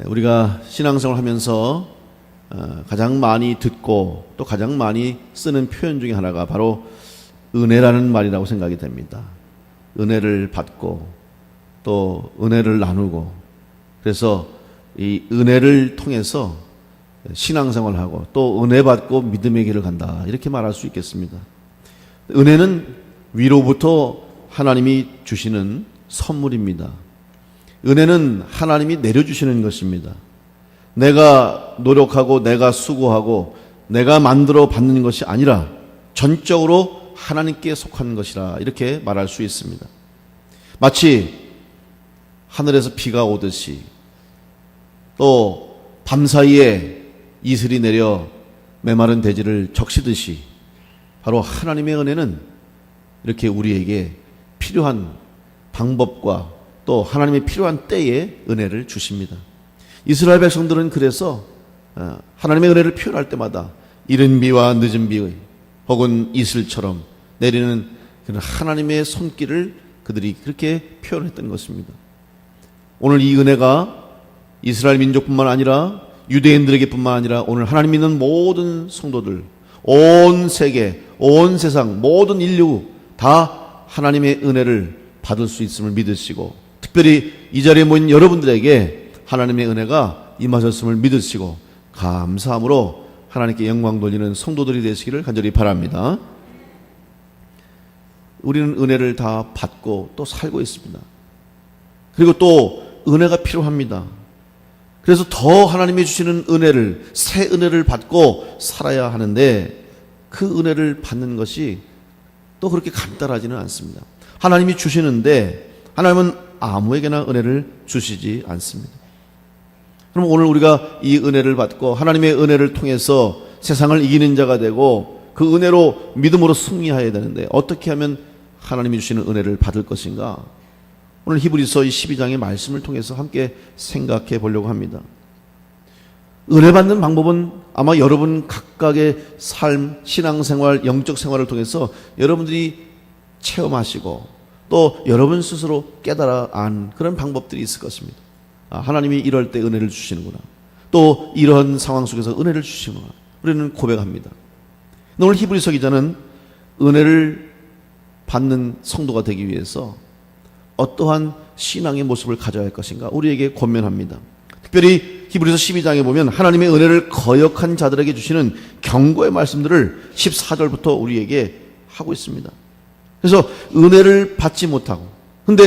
우리가 신앙생활 하면서 가장 많이 듣고 또 가장 많이 쓰는 표현 중에 하나가 바로 은혜라는 말이라고 생각이 됩니다. 은혜를 받고 또 은혜를 나누고, 그래서 이 은혜를 통해서 신앙생활하고 또 은혜 받고 믿음의 길을 간다, 이렇게 말할 수 있겠습니다. 은혜는 위로부터 하나님이 주시는 선물입니다. 은혜는 하나님이 내려주시는 것입니다. 내가 노력하고 내가 수고하고 내가 만들어 받는 것이 아니라 전적으로 하나님께 속한 것이라, 이렇게 말할 수 있습니다. 마치 하늘에서 비가 오듯이 또 밤사이에 이슬이 내려 메마른 대지를 적시듯이 바로 하나님의 은혜는 이렇게 우리에게 필요한 방법과 또 하나님의 필요한 때에 은혜를 주십니다. 이스라엘 백성들은 그래서 하나님의 은혜를 표현할 때마다 이른 비와 늦은 비 혹은 이슬처럼 내리는 그런 하나님의 손길을 그들이 그렇게 표현했던 것입니다. 오늘 이 은혜가 이스라엘 민족뿐만 아니라 유대인들에게뿐만 아니라 오늘 하나님 믿는 모든 성도들, 온 세계, 온 세상, 모든 인류 다 하나님의 은혜를 받을 수 있음을 믿으시고, 특별히 이 자리에 모인 여러분들에게 하나님의 은혜가 임하셨음을 믿으시고 감사함으로 하나님께 영광 돌리는 성도들이 되시기를 간절히 바랍니다. 우리는 은혜를 다 받고 또 살고 있습니다. 그리고 또 은혜가 필요합니다. 그래서 더 하나님이 주시는 은혜를, 새 은혜를 받고 살아야 하는데, 그 은혜를 받는 것이 또 그렇게 간단하지는 않습니다. 하나님이 주시는데 하나님은 아무에게나 은혜를 주시지 않습니다. 그럼 오늘 우리가 이 은혜를 받고 하나님의 은혜를 통해서 세상을 이기는 자가 되고 그 은혜로 믿음으로 승리해야 되는데, 어떻게 하면 하나님이 주시는 은혜를 받을 것인가? 오늘 히브리서 12장의 말씀을 통해서 함께 생각해 보려고 합니다. 은혜 받는 방법은 아마 여러분 각각의 삶, 신앙생활, 영적 생활을 통해서 여러분들이 체험하시고 또 여러분 스스로 깨달아 안 그런 방법들이 있을 것입니다. 하나님이 이럴 때 은혜를 주시는구나, 또 이런 상황 속에서 은혜를 주시는구나, 우리는 고백합니다. 오늘 히브리서 기자는 은혜를 받는 성도가 되기 위해서 어떠한 신앙의 모습을 가져야 할 것인가 우리에게 권면합니다. 특별히 히브리서 12장에 보면 하나님의 은혜를 거역한 자들에게 주시는 경고의 말씀들을 14절부터 우리에게 하고 있습니다. 그래서 은혜를 받지 못하고, 근데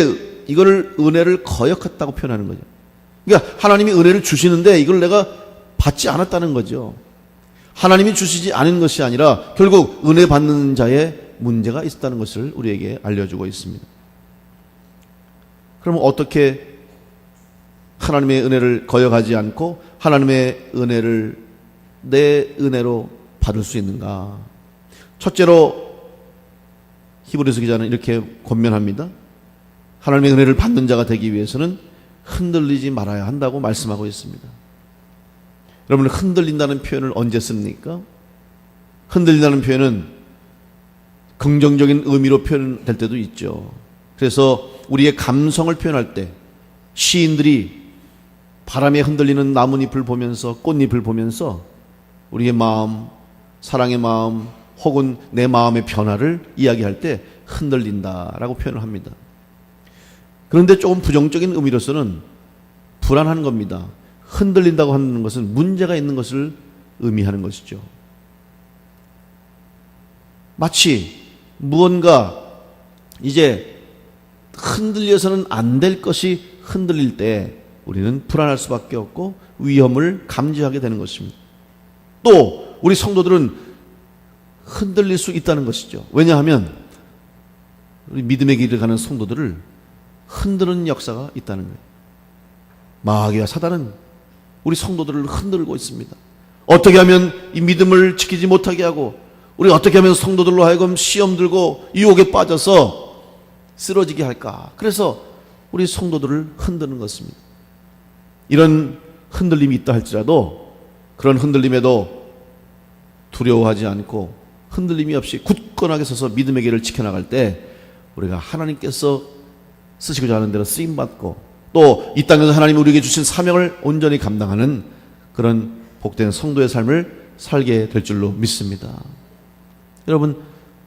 이거를 은혜를 거역했다고 표현하는 거죠. 그러니까 하나님이 은혜를 주시는데 이걸 내가 받지 않았다는 거죠. 하나님이 주시지 않은 것이 아니라 결국 은혜 받는 자의 문제가 있었다는 것을 우리에게 알려주고 있습니다. 그럼 어떻게 하나님의 은혜를 거역하지 않고 하나님의 은혜를 내 은혜로 받을 수 있는가? 첫째로 히브리서 기자는 이렇게 권면합니다. 하나님의 은혜를 받는 자가 되기 위해서는 흔들리지 말아야 한다고 말씀하고 있습니다. 여러분, 흔들린다는 표현을 언제 씁니까? 흔들린다는 표현은 긍정적인 의미로 표현될 때도 있죠. 그래서 우리의 감성을 표현할 때 시인들이 바람에 흔들리는 나뭇잎을 보면서, 꽃잎을 보면서 우리의 마음, 사랑의 마음 혹은 내 마음의 변화를 이야기할 때 흔들린다라고 표현을 합니다. 그런데 조금 부정적인 의미로서는 불안한 겁니다. 흔들린다고 하는 것은 문제가 있는 것을 의미하는 것이죠. 마치 무언가 이제 흔들려서는 안 될 것이 흔들릴 때 우리는 불안할 수밖에 없고 위험을 감지하게 되는 것입니다. 또 우리 성도들은 흔들릴 수 있다는 것이죠. 왜냐하면 우리 믿음의 길을 가는 성도들을 흔드는 역사가 있다는 거예요. 마귀와 사단은 우리 성도들을 흔들고 있습니다. 어떻게 하면 이 믿음을 지키지 못하게 하고, 우리 어떻게 하면 성도들로 하여금 시험 들고 유혹에 빠져서 쓰러지게 할까? 그래서 우리 성도들을 흔드는 것입니다. 이런 흔들림이 있다 할지라도 그런 흔들림에도 두려워하지 않고 흔들림이 없이 굳건하게 서서 믿음의 길을 지켜나갈 때 우리가 하나님께서 쓰시고자 하는 대로 쓰임받고 또 이 땅에서 하나님이 우리에게 주신 사명을 온전히 감당하는 그런 복된 성도의 삶을 살게 될 줄로 믿습니다. 여러분,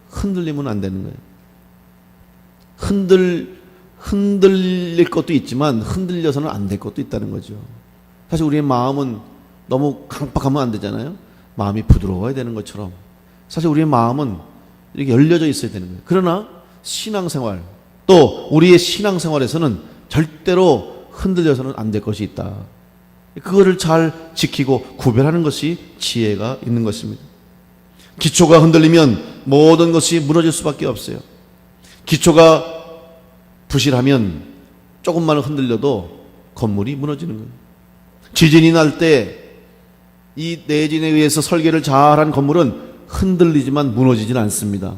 흔들리면 안 되는 거예요. 흔들릴 것도 있지만 흔들려서는 안 될 것도 있다는 거죠. 사실 우리의 마음은 너무 강팍하면 안 되잖아요. 마음이 부드러워야 되는 것처럼 사실 우리의 마음은 이렇게 열려져 있어야 되는 거예요. 그러나 신앙생활, 또 우리의 신앙생활에서는 절대로 흔들려서는 안 될 것이 있다. 그거를 잘 지키고 구별하는 것이 지혜가 있는 것입니다. 기초가 흔들리면 모든 것이 무너질 수밖에 없어요. 기초가 부실하면 조금만 흔들려도 건물이 무너지는 거예요. 지진이 날 때 이 내진에 의해서 설계를 잘한 건물은 흔들리지만 무너지진 않습니다.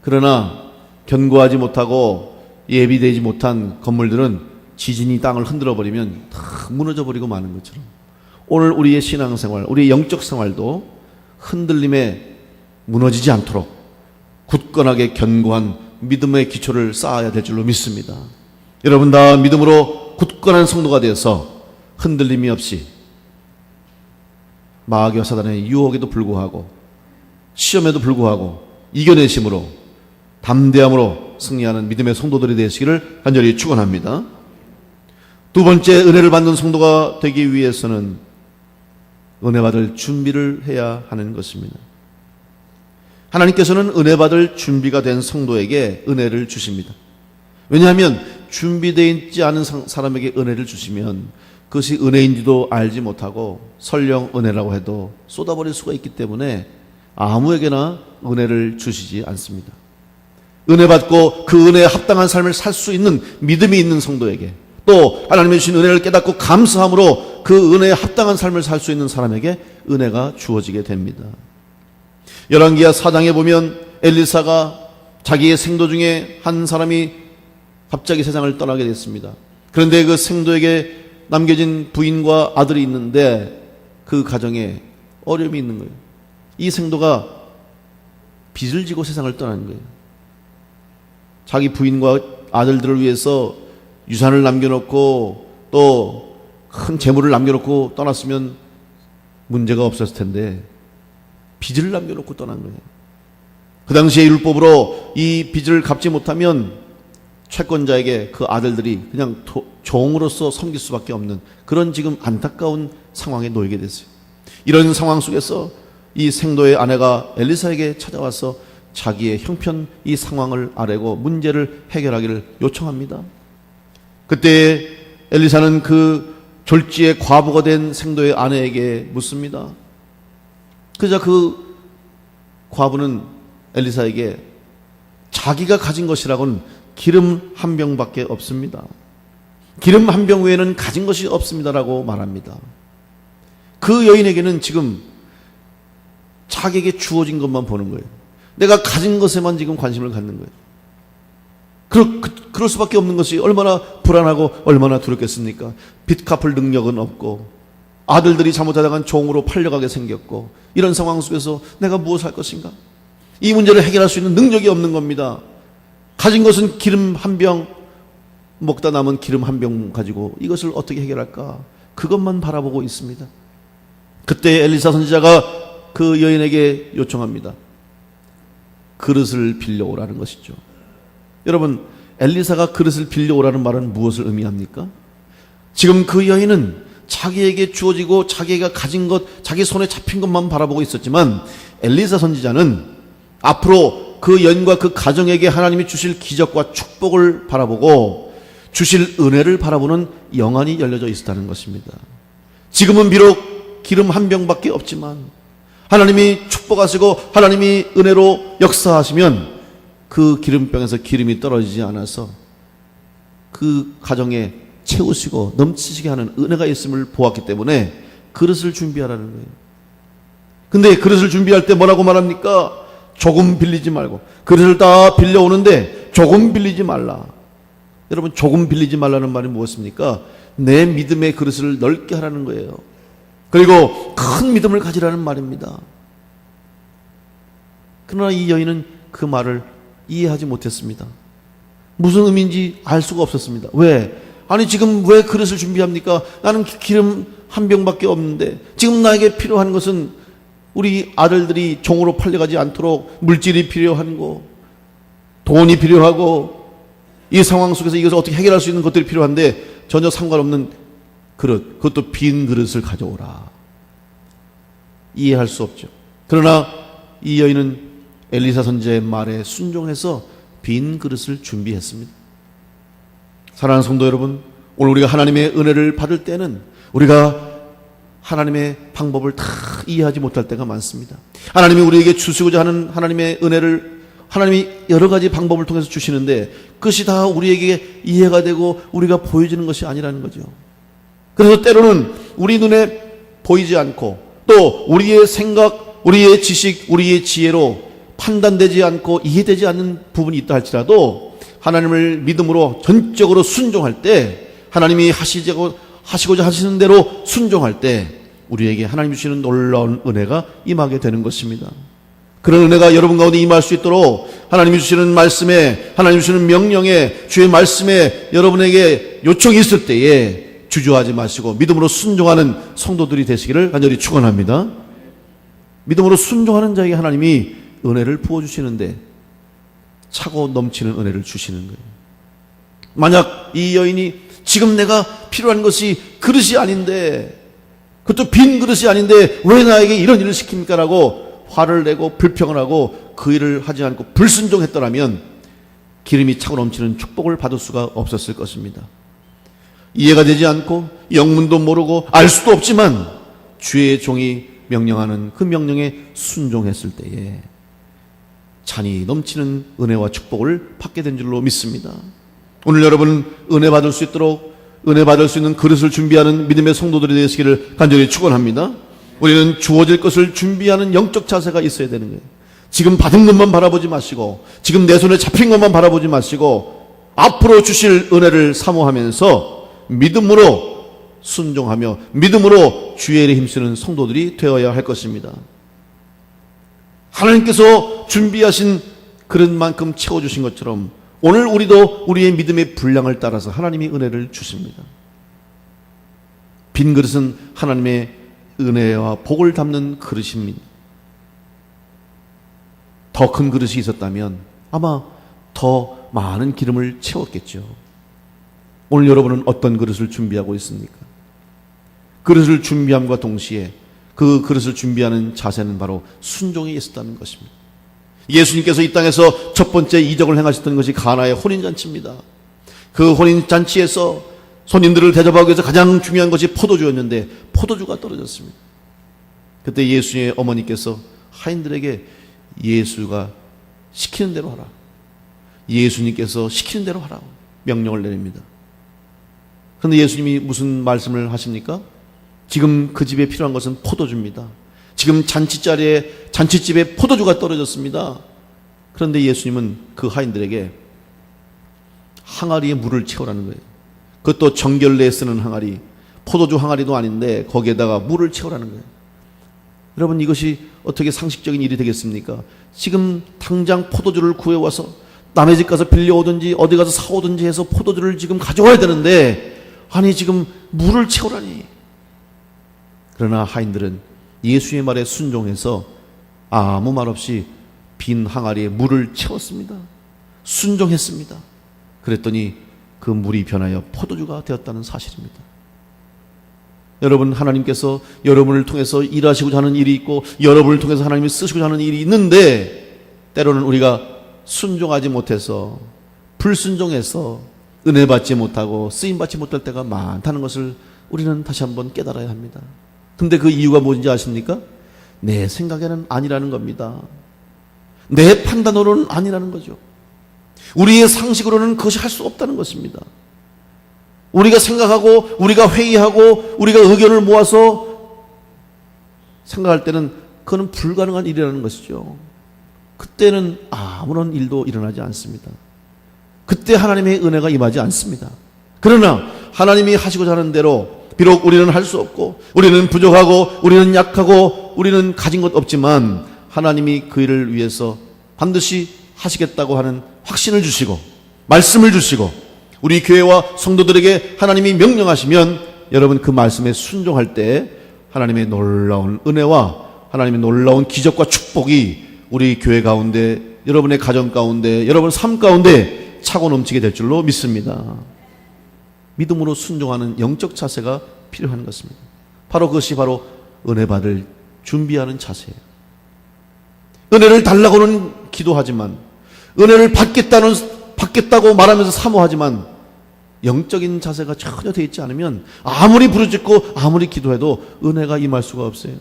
그러나 견고하지 못하고 예비되지 못한 건물들은 지진이 땅을 흔들어 버리면 다 무너져 버리고 마는 것처럼, 오늘 우리의 신앙생활, 우리의 영적 생활도 흔들림에 무너지지 않도록 굳건하게 견고한 믿음의 기초를 쌓아야 될 줄로 믿습니다. 여러분 다 믿음으로 굳건한 성도가 되어서 흔들림이 없이 마귀와 사단의 유혹에도 불구하고 시험에도 불구하고 이겨내심으로 담대함으로 승리하는 믿음의 성도들이 되시기를 간절히 축원합니다. 두 번째, 은혜를 받는 성도가 되기 위해서는 은혜 받을 준비를 해야 하는 것입니다. 하나님께서는 은혜 받을 준비가 된 성도에게 은혜를 주십니다. 왜냐하면 준비되어 있지 않은 사람에게 은혜를 주시면 그것이 은혜인지도 알지 못하고 설령 은혜라고 해도 쏟아버릴 수가 있기 때문에 아무에게나 은혜를 주시지 않습니다. 은혜 받고 그 은혜에 합당한 삶을 살 수 있는 믿음이 있는 성도에게, 또 하나님의 주신 은혜를 깨닫고 감사함으로 그 은혜에 합당한 삶을 살 수 있는 사람에게 은혜가 주어지게 됩니다. 열왕기하 4장에 보면 엘리사가 자기의 생도 중에 한 사람이 갑자기 세상을 떠나게 됐습니다. 그런데 그 생도에게 남겨진 부인과 아들이 있는데 그 가정에 어려움이 있는 거예요. 이 생도가 빚을 지고 세상을 떠나는 거예요. 자기 부인과 아들들을 위해서 유산을 남겨놓고 또 큰 재물을 남겨놓고 떠났으면 문제가 없었을 텐데 빚을 남겨놓고 떠난 거예요. 그 당시에 율법으로 이 빚을 갚지 못하면 채권자에게 그 아들들이 그냥 종으로서 섬길 수밖에 없는 그런 지금 안타까운 상황에 놓이게 됐어요. 이런 상황 속에서 이 생도의 아내가 엘리사에게 찾아와서 자기의 형편 이 상황을 아뢰고 문제를 해결하기를 요청합니다. 그때 엘리사는 그 졸지에 과부가 된 생도의 아내에게 묻습니다. 그러자 그 과부는 엘리사에게 자기가 가진 것이라고는 기름 한 병밖에 없습니다. 기름 한 병 외에는 가진 것이 없습니다라고 말합니다. 그 여인에게는 지금 자기에게 주어진 것만 보는 거예요. 내가 가진 것에만 지금 관심을 갖는 거예요. 그럴 수밖에 없는 것이 얼마나 불안하고 얼마나 두렵겠습니까? 빚 갚을 능력은 없고 아들들이 잘못하다간 종으로 팔려가게 생겼고 이런 상황 속에서 내가 무엇을 할 것인가? 이 문제를 해결할 수 있는 능력이 없는 겁니다. 가진 것은 기름 한 병, 먹다 남은 기름 한 병 가지고 이것을 어떻게 해결할까? 그것만 바라보고 있습니다. 그때 엘리사 선지자가 그 여인에게 요청합니다. 그릇을 빌려오라는 것이죠. 여러분, 엘리사가 그릇을 빌려오라는 말은 무엇을 의미합니까? 지금 그 여인은 자기에게 주어지고 자기가 가진 것, 자기 손에 잡힌 것만 바라보고 있었지만 엘리사 선지자는 앞으로 그 여인과 그 가정에게 하나님이 주실 기적과 축복을 바라보고 주실 은혜를 바라보는 영안이 열려져 있었다는 것입니다. 지금은 비록 기름 한 병밖에 없지만 하나님이 축복하시고 하나님이 은혜로 역사하시면 그 기름병에서 기름이 떨어지지 않아서 그 가정에 채우시고 넘치시게 하는 은혜가 있음을 보았기 때문에 그릇을 준비하라는 거예요. 근데 그릇을 준비할 때 뭐라고 말합니까? 조금 빌리지 말고. 그릇을 다 빌려오는데 조금 빌리지 말라. 여러분, 조금 빌리지 말라는 말이 무엇입니까? 내 믿음의 그릇을 넓게 하라는 거예요. 그리고 큰 믿음을 가지라는 말입니다. 그러나 이 여인은 그 말을 이해하지 못했습니다. 무슨 의미인지 알 수가 없었습니다. 왜? 아니 지금 왜 그릇을 준비합니까? 나는 기름 한 병밖에 없는데 지금 나에게 필요한 것은 우리 아들들이 종으로 팔려가지 않도록 물질이 필요한 거, 돈이 필요하고 이 상황 속에서 이것을 어떻게 해결할 수 있는 것들이 필요한데 전혀 상관없는 그릇, 그것도 빈 그릇을 가져오라. 이해할 수 없죠. 그러나 이 여인은 엘리사 선지자의 말에 순종해서 빈 그릇을 준비했습니다. 사랑하는 성도 여러분, 오늘 우리가 하나님의 은혜를 받을 때는 우리가 하나님의 방법을 다 이해하지 못할 때가 많습니다. 하나님이 우리에게 주시고자 하는 하나님의 은혜를 하나님이 여러 가지 방법을 통해서 주시는데 그것이 다 우리에게 이해가 되고 우리가 보여지는 것이 아니라는 거죠. 그래서 때로는 우리 눈에 보이지 않고 또 우리의 생각, 우리의 지식, 우리의 지혜로 판단되지 않고 이해되지 않는 부분이 있다 할지라도 하나님을 믿음으로 전적으로 순종할 때 하나님이 하시고자 하시는 대로 순종할 때 우리에게 하나님 주시는 놀라운 은혜가 임하게 되는 것입니다. 그런 은혜가 여러분 가운데 임할 수 있도록 하나님이 주시는 말씀에, 하나님이 주시는 명령에, 주의 말씀에 여러분에게 요청이 있을 때에 주저하지 마시고 믿음으로 순종하는 성도들이 되시기를 간절히 축원합니다. 믿음으로 순종하는 자에게 하나님이 은혜를 부어주시는데 차고 넘치는 은혜를 주시는 거예요. 만약 이 여인이 지금 내가 필요한 것이 그릇이 아닌데, 그것도 빈 그릇이 아닌데 왜 나에게 이런 일을 시킵니까? 라고 화를 내고 불평을 하고 그 일을 하지 않고 불순종했더라면 기름이 차고 넘치는 축복을 받을 수가 없었을 것입니다. 이해가 되지 않고 영문도 모르고 알 수도 없지만 주의 종이 명령하는 그 명령에 순종했을 때에 잔이 넘치는 은혜와 축복을 받게 된 줄로 믿습니다. 오늘 여러분 은혜 받을 수 있도록 은혜 받을 수 있는 그릇을 준비하는 믿음의 성도들이 되시기를 간절히 축원합니다. 우리는 주어질 것을 준비하는 영적 자세가 있어야 되는 거예요. 지금 받은 것만 바라보지 마시고 지금 내 손에 잡힌 것만 바라보지 마시고 앞으로 주실 은혜를 사모하면서 믿음으로 순종하며 믿음으로 주의 일에 힘쓰는 성도들이 되어야 할 것입니다. 하나님께서 준비하신 그릇만큼 채워주신 것처럼 오늘 우리도 우리의 믿음의 분량을 따라서 하나님이 은혜를 주십니다. 빈 그릇은 하나님의 은혜와 복을 담는 그릇입니다. 더 큰 그릇이 있었다면 아마 더 많은 기름을 채웠겠죠. 오늘 여러분은 어떤 그릇을 준비하고 있습니까? 그릇을 준비함과 동시에 그 그릇을 준비하는 자세는 바로 순종에 있었다는 것입니다. 예수님께서 이 땅에서 첫 번째 이적을 행하셨던 것이 가나의 혼인잔치입니다. 그 혼인잔치에서 손님들을 대접하기 위해서 가장 중요한 것이 포도주였는데 포도주가 떨어졌습니다. 그때 예수님의 어머니께서 하인들에게 예수가 시키는 대로 하라, 예수님께서 시키는 대로 하라고 명령을 내립니다. 그런데 예수님이 무슨 말씀을 하십니까? 지금 그 집에 필요한 것은 포도주입니다. 지금 잔치집에 포도주가 떨어졌습니다. 그런데 예수님은 그 하인들에게 항아리에 물을 채우라는 거예요. 그것도 정결례에 쓰는 항아리, 포도주 항아리도 아닌데 거기에다가 물을 채우라는 거예요. 여러분 이것이 어떻게 상식적인 일이 되겠습니까? 지금 당장 포도주를 구해와서 남의 집 가서 빌려오든지 어디 가서 사오든지 해서 포도주를 지금 가져와야 되는데 아니 지금 물을 채우라니. 그러나 하인들은 예수의 말에 순종해서 아무 말 없이 빈 항아리에 물을 채웠습니다. 순종했습니다. 그랬더니 그 물이 변하여 포도주가 되었다는 사실입니다. 여러분 하나님께서 여러분을 통해서 일하시고자 하는 일이 있고 여러분을 통해서 하나님이 쓰시고자 하는 일이 있는데 때로는 우리가 순종하지 못해서 불순종해서 은혜 받지 못하고 쓰임 받지 못할 때가 많다는 것을 우리는 다시 한번 깨달아야 합니다. 근데 그 이유가 뭔지 아십니까? 내 생각에는 아니라는 겁니다. 내 판단으로는 아니라는 거죠. 우리의 상식으로는 그것이 할 수 없다는 것입니다. 우리가 생각하고 우리가 회의하고 우리가 의견을 모아서 생각할 때는 그건 불가능한 일이라는 것이죠. 그때는 아무런 일도 일어나지 않습니다. 그때 하나님의 은혜가 임하지 않습니다. 그러나 하나님이 하시고자 하는 대로 비록 우리는 할 수 없고 우리는 부족하고 우리는 약하고 우리는 가진 것 없지만 하나님이 그 일을 위해서 반드시 하시겠다고 하는 확신을 주시고 말씀을 주시고 우리 교회와 성도들에게 하나님이 명령하시면 여러분 그 말씀에 순종할 때 하나님의 놀라운 은혜와 하나님의 놀라운 기적과 축복이 우리 교회 가운데, 여러분의 가정 가운데, 여러분 삶 가운데 차고 넘치게 될 줄로 믿습니다. 믿음으로 순종하는 영적 자세가 필요한 것입니다. 바로 그것이 바로 은혜 받을 준비하는 자세예요. 은혜를 달라고는 기도하지만, 은혜를 받겠다고 말하면서 사모하지만 영적인 자세가 전혀 되어 있지 않으면 아무리 부르짖고 아무리 기도해도 은혜가 임할 수가 없어요.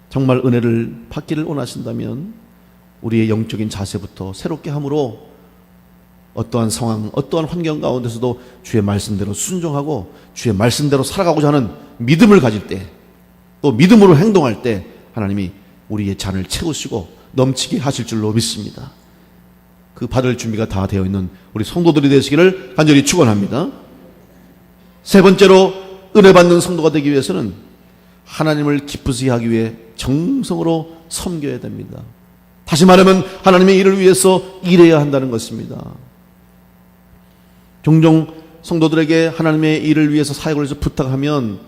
정말 은혜를 받기를 원하신다면 우리의 영적인 자세부터 새롭게 함으로 어떠한 상황, 어떠한 환경 가운데서도 주의 말씀대로 순종하고 주의 말씀대로 살아가고자 하는 믿음을 가질 때, 또 믿음으로 행동할 때 하나님이 우리의 잔을 채우시고 넘치게 하실 줄로 믿습니다. 그 받을 준비가 다 되어 있는 우리 성도들이 되시기를 간절히 축원합니다. 세 번째로 은혜 받는 성도가 되기 위해서는 하나님을 기쁘시게 하기 위해 정성으로 섬겨야 됩니다. 다시 말하면 하나님의 일을 위해서 일해야 한다는 것입니다. 종종 성도들에게 하나님의 일을 위해서 사역을 해서 부탁하면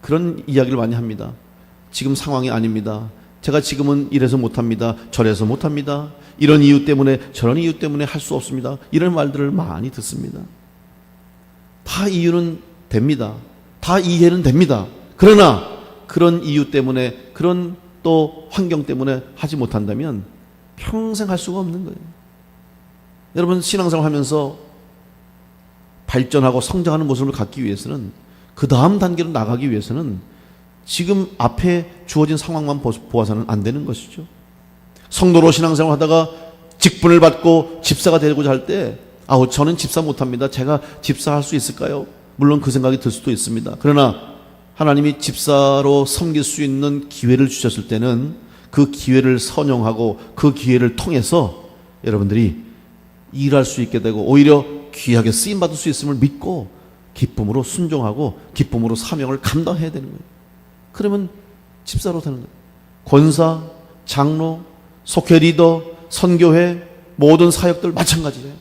그런 이야기를 많이 합니다. 지금 상황이 아닙니다. 제가 지금은 이래서 못합니다. 저래서 못합니다. 이런 이유 때문에 저런 이유 때문에 할 수 없습니다. 이런 말들을 많이 듣습니다. 다 이유는 됩니다. 다 이해는 됩니다. 그러나 그런 이유 때문에, 그런 또 환경 때문에 하지 못한다면 평생 할 수가 없는 거예요. 여러분, 신앙생활 하면서 발전하고 성장하는 모습을 갖기 위해서는, 그 다음 단계로 나가기 위해서는 지금 앞에 주어진 상황만 보아서는 안 되는 것이죠. 성도로 신앙생활 하다가 직분을 받고 집사가 되고자 할 때, 저는 집사 못합니다. 제가 집사할 수 있을까요? 물론 그 생각이 들 수도 있습니다. 그러나 하나님이 집사로 섬길 수 있는 기회를 주셨을 때는 그 기회를 선용하고 그 기회를 통해서 여러분들이 일할 수 있게 되고 오히려 귀하게 쓰임받을 수 있음을 믿고 기쁨으로 순종하고 기쁨으로 사명을 감당해야 되는 거예요. 그러면 집사로 되는 거예요. 권사, 장로, 속회 리더, 선교회, 모든 사역들 마찬가지예요.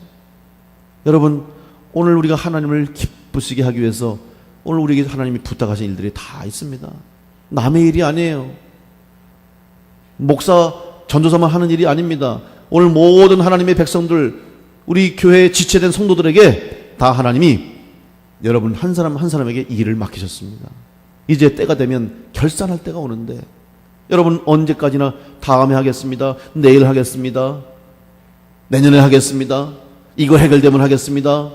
여러분, 오늘 우리가 하나님을 기쁘시게 하기 위해서 오늘 우리에게 하나님이 부탁하신 일들이 다 있습니다. 남의 일이 아니에요. 목사, 전도사만 하는 일이 아닙니다. 오늘 모든 하나님의 백성들, 우리 교회에 지체된 성도들에게 다 하나님이 여러분 한 사람 한 사람에게 일을 맡기셨습니다. 이제 때가 되면 결산할 때가 오는데, 여러분 언제까지나 다음에 하겠습니다, 내일 하겠습니다, 내년에 하겠습니다, 이거 해결되면 하겠습니다,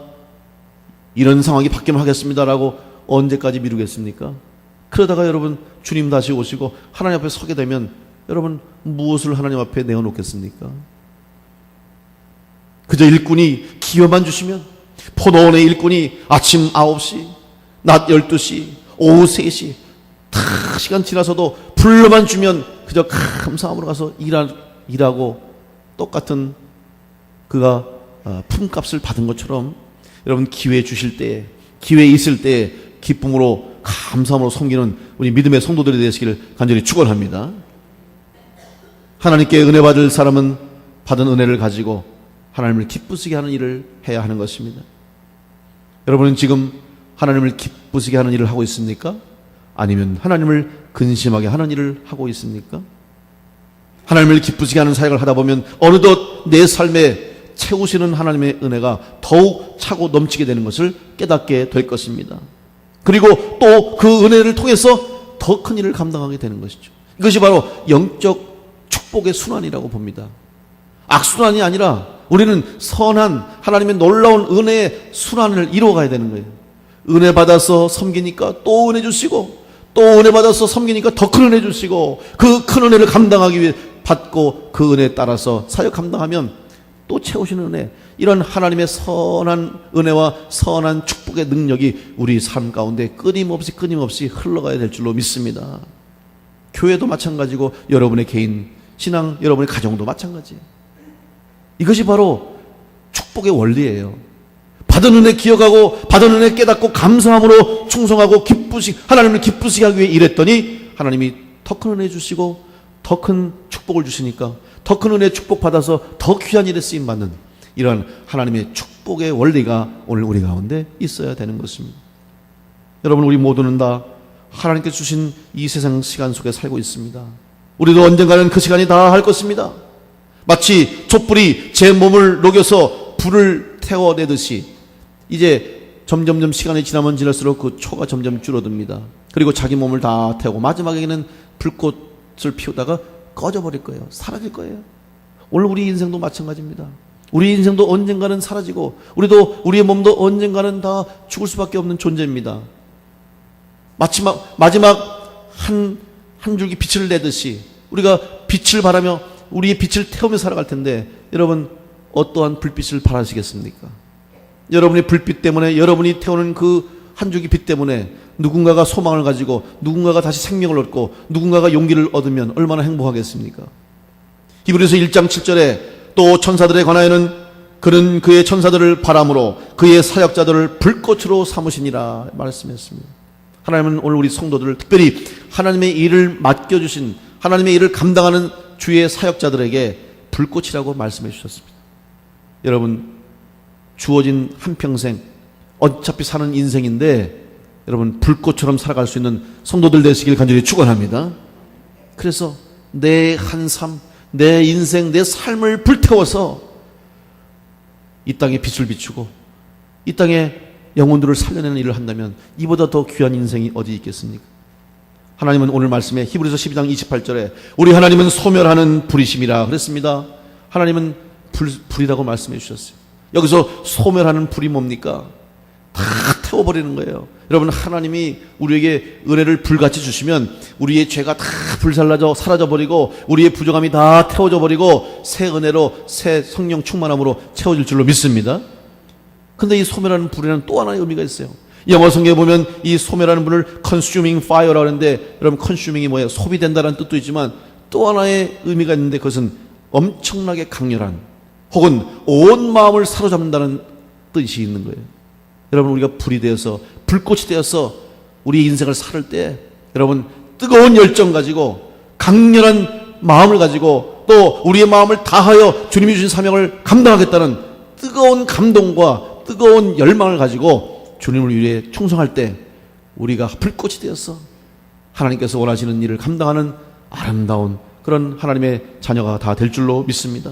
이런 상황이 바뀌면 하겠습니다라고 언제까지 미루겠습니까? 그러다가 여러분 주님 다시 오시고 하나님 앞에 서게 되면 여러분 무엇을 하나님 앞에 내어놓겠습니까? 그저 일꾼이 기회만 주시면, 포도원의 일꾼이 아침 9시, 낮 12시, 오후 3시 다 시간 지나서도 불러만 주면 그저 감사함으로 가서 일하고 똑같은 그가 품값을 받은 것처럼 여러분 기회 주실 때, 기회 있을 때 기쁨으로 감사함으로 섬기는 우리 믿음의 성도들이 되시기를 간절히 축원합니다. 하나님께 은혜 받을 사람은 받은 은혜를 가지고 하나님을 기쁘시게 하는 일을 해야 하는 것입니다. 여러분은 지금 하나님을 기쁘시게 하는 일을 하고 있습니까? 아니면 하나님을 근심하게 하는 일을 하고 있습니까? 하나님을 기쁘시게 하는 사역을 하다 보면 어느덧 내 삶에 채우시는 하나님의 은혜가 더욱 차고 넘치게 되는 것을 깨닫게 될 것입니다. 그리고 또 그 은혜를 통해서 더 큰 일을 감당하게 되는 것이죠. 이것이 바로 영적 축복의 순환이라고 봅니다. 악순환이 아니라 우리는 선한 하나님의 놀라운 은혜의 순환을 이루어가야 되는 거예요. 은혜 받아서 섬기니까 또 은혜 주시고, 또 은혜 받아서 섬기니까 더 큰 은혜 주시고, 그 큰 은혜를 감당하기 위해 받고 그 은혜에 따라서 사역 감당하면 또 채우시는 은혜, 이런 하나님의 선한 은혜와 선한 축복의 능력이 우리 삶 가운데 끊임없이 흘러가야 될 줄로 믿습니다. 교회도 마찬가지고 여러분의 개인 신앙, 여러분의 가정도 마찬가지예요. 이것이 바로 축복의 원리예요. 받은 은혜 기억하고 받은 은혜 깨닫고 감사함으로 충성하고 하나님을 기쁘시게 하기 위해 일했더니 하나님이 더 큰 은혜 주시고 더 큰 축복을 주시니까 더 큰 은혜 축복 받아서 더 귀한 일에 쓰임받는 이런 하나님의 축복 축복의 원리가 오늘 우리 가운데 있어야 되는 것입니다. 여러분, 우리 모두는 다 하나님께 주신 이 세상 시간 속에 살고 있습니다. 우리도 언젠가는 그 시간이 다 할 것입니다. 마치 촛불이 제 몸을 녹여서 불을 태워내듯이 이제 점점점 시간이 지나면 지날수록 그 초가 점점 줄어듭니다. 그리고 자기 몸을 다 태우고 마지막에는 불꽃을 피우다가 꺼져버릴 거예요. 사라질 거예요. 오늘 우리 인생도 마찬가지입니다. 우리 인생도 언젠가는 사라지고 우리의 몸도 언젠가는 다 죽을 수밖에 없는 존재입니다. 마지막 한 줄기 빛을 내듯이 우리가 빛을 바라며 우리의 빛을 태우며 살아갈 텐데, 여러분 어떠한 불빛을 바라시겠습니까? 여러분의 불빛 때문에, 여러분이 태우는 그 한 줄기 빛 때문에 누군가가 소망을 가지고 누군가가 다시 생명을 얻고 누군가가 용기를 얻으면 얼마나 행복하겠습니까? 히브리서 1장 7절에 또 천사들에 관하여는 그는 그의 천사들을 바람으로 그의 사역자들을 불꽃으로 삼으시니라 말씀했습니다. 하나님은 오늘 우리 성도들을 특별히 하나님의 일을 맡겨주신, 하나님의 일을 감당하는 주의 사역자들에게 불꽃이라고 말씀해 주셨습니다. 여러분, 주어진 한평생 어차피 사는 인생인데 여러분 불꽃처럼 살아갈 수 있는 성도들 되시길 간절히 축원합니다. 그래서 내 한 삶, 내 인생, 내 삶을 불태워서 이 땅에 빛을 비추고 이 땅에 영혼들을 살려내는 일을 한다면 이보다 더 귀한 인생이 어디 있겠습니까? 하나님은 오늘 말씀에 히브리서 12장 28절에 우리 하나님은 소멸하는 불이심이라 그랬습니다. 하나님은 불이라고 말씀해 주셨어요. 여기서 소멸하는 불이 뭡니까? 다 태워버리는 거예요. 여러분, 하나님이 우리에게 은혜를 불같이 주시면 우리의 죄가 다 불살라져 사라져버리고 우리의 부정함이 다 태워져 버리고 새 은혜로, 새 성령 충만함으로 채워질 줄로 믿습니다. 근데 이 소멸하는 불에는 또 하나의 의미가 있어요. 영어 성경에 보면 이 소멸하는 불을 consuming fire라고 하는데, 여러분 consuming이 뭐예요? 소비된다는 뜻도 있지만 또 하나의 의미가 있는데, 그것은 엄청나게 강렬한 혹은 온 마음을 사로잡는다는 뜻이 있는 거예요. 여러분, 우리가 불이 되어서, 불꽃이 되어서 우리 인생을 살을 때 여러분 뜨거운 열정 가지고 강렬한 마음을 가지고 또 우리의 마음을 다하여 주님이 주신 사명을 감당하겠다는 뜨거운 감동과 뜨거운 열망을 가지고 주님을 위해 충성할 때 우리가 불꽃이 되어서 하나님께서 원하시는 일을 감당하는 아름다운 그런 하나님의 자녀가 다 될 줄로 믿습니다.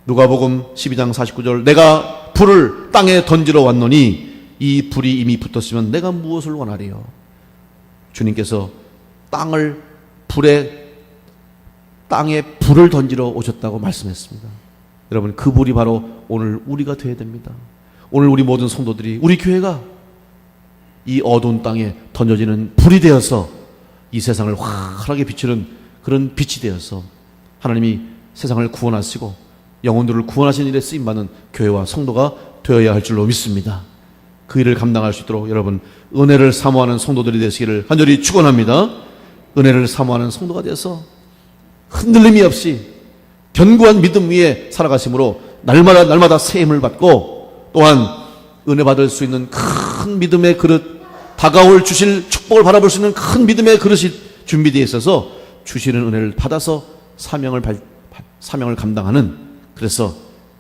누가복음 12장 49절 내가 불을 땅에 던지러 왔노니 이 불이 이미 붙었으면 내가 무엇을 원하리요? 주님께서 땅에 불을 던지러 오셨다고 말씀했습니다. 여러분, 그 불이 바로 오늘 우리가 되어야 됩니다. 오늘 우리 모든 성도들이, 우리 교회가 이 어두운 땅에 던져지는 불이 되어서 이 세상을 환하게 비추는 그런 빛이 되어서 하나님이 세상을 구원하시고 영혼들을 구원하시는 일에 쓰임받는 교회와 성도가 되어야 할 줄로 믿습니다. 그 일을 감당할 수 있도록 여러분 은혜를 사모하는 성도들이 되시기를 간절히 축원합니다. 은혜를 사모하는 성도가 되어서 흔들림이 없이 견고한 믿음 위에 살아가심으로 날마다 새 힘을 받고 또한 은혜 받을 수 있는 큰 믿음의 그릇, 다가올 주실 축복을 바라볼 수 있는 큰 믿음의 그릇이 준비되어 있어서 주시는 은혜를 받아서 사명을 감당하는, 그래서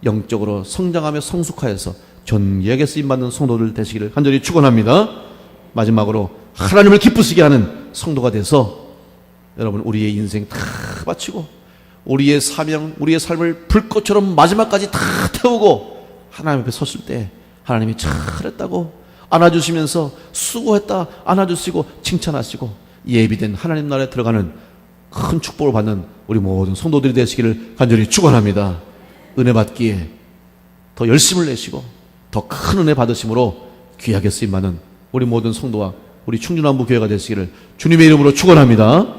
영적으로 성장하며 성숙하여서 존귀하게 쓰임받는 성도들 되시기를 간절히 축원합니다. 마지막으로 하나님을 기쁘시게 하는 성도가 돼서 여러분 우리의 인생 다 바치고 우리의 사명, 우리의 삶을 불꽃처럼 마지막까지 다 태우고 하나님 앞에 섰을 때 하나님이 잘했다고 안아주시면서 수고했다 안아주시고 칭찬하시고 예비된 하나님 나라에 들어가는 큰 축복을 받는 우리 모든 성도들이 되시기를 간절히 축원합니다. 은혜 받기에 더 열심을 내시고 더 큰 은혜 받으심으로 귀하게 쓰임받는 우리 모든 성도와 우리 충주남부 교회가 되시기를 주님의 이름으로 축원합니다.